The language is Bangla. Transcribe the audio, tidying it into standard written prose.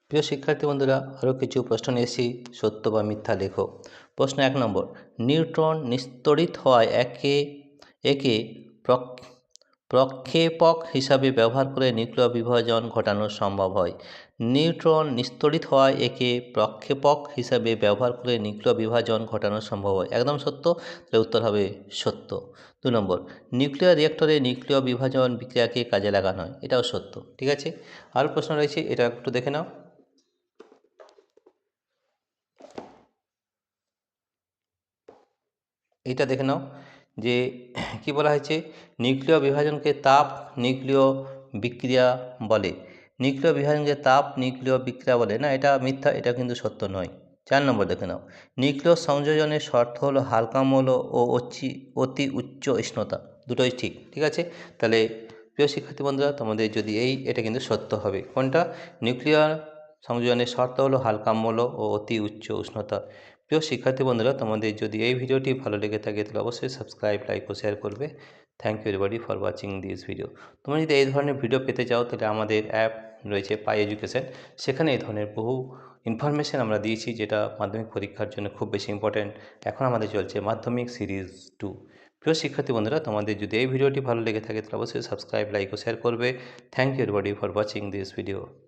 প্রিয় শিক্ষার্থী বন্ধুরা, আরও কিছু প্রশ্ন নিয়ে এসেছি, সত্য বা মিথ্যা লেখো। প্রশ্ন 1 নম্বর, নিউট্রন নিস্তড়িত হওয়ায় একে একে প্রক- প্রক্ষেপক হিসাবে ব্যবহার করে নিউক্লিয় বিভাজন ঘটানো সম্ভব হয়। নিউট্রন নিস্তড়িত হওয়ায় একে প্রক্ষেপক হিসাবে ব্যবহার করে নিউক্লিয় বিভাজন ঘটানো সম্ভব হয়। একদম সত্য, তাহলে উত্তর হবে সত্য। 2 নম্বর, নিউক্লিয়ার রিঅ্যাক্টরে নিউক্লিয় বিভাজন বিক্রিয়াকে কাজে লাগানো হয়। এটাও সত্য। ঠিক আছে, আরও প্রশ্ন রয়েছে, এটা একটু দেখে নাও। এটা দেখে নাও যে কি বলা হয়েছে, নিউক্লিয় বিভাজনকে তাপ নিউক্লিয় বিক্রিয়া বলে। নিউক্লিয় বিভাজনকে তাপ নিউক্লিয় বিক্রিয়া বলে না, এটা মিথ্যা, এটা কিন্তু সত্য নয়। 4 নম্বর দেখে নাও, নিউক্লিয় সংযোজনের শর্ত হলো হালকা মৌল ও অতি উচ্চ উষ্ণতা। দুটোই ঠিক। ঠিক আছে, তাহলে প্রিয় শিক্ষার্থী বন্ধুরা, তোমাদের যদি এটা কিন্তু সত্য হবে। কোনটা? নিউক্লিয়ার সংযোজনের শর্ত হলো হালকা মৌল ও অতি উচ্চ উষ্ণতা। প্রিয় শিক্ষার্থী বন্ধুরা, তোমাদের যদি এই ভিডিওটি ভালো লেগে থাকে তাহলে অবশ্যই সাবস্ক্রাইব, লাইক ও শেয়ার করবে। Thank you everybody for watching this video. তোমরা যদি এই ধরনের ভিডিও পেতে চাও তাহলে আমাদের অ্যাপ রয়েছে পাই এডুকেশন, সেখানে এই ধরনের বহু ইনফরমেশান আমরা দিয়েছি, যেটা মাধ্যমিক পরীক্ষার জন্য খুব বেশি ইম্পর্ট্যান্ট। এখন আমাদের চলছে মাধ্যমিক সিরিজ 2। প্রিয় শিক্ষার্থী বন্ধুরা, তোমাদের যদি এই ভিডিওটি ভালো লেগে থাকে তাহলে অবশ্যই সাবস্ক্রাইব, লাইক ও শেয়ার করবে। Thank you everybody for watching this video.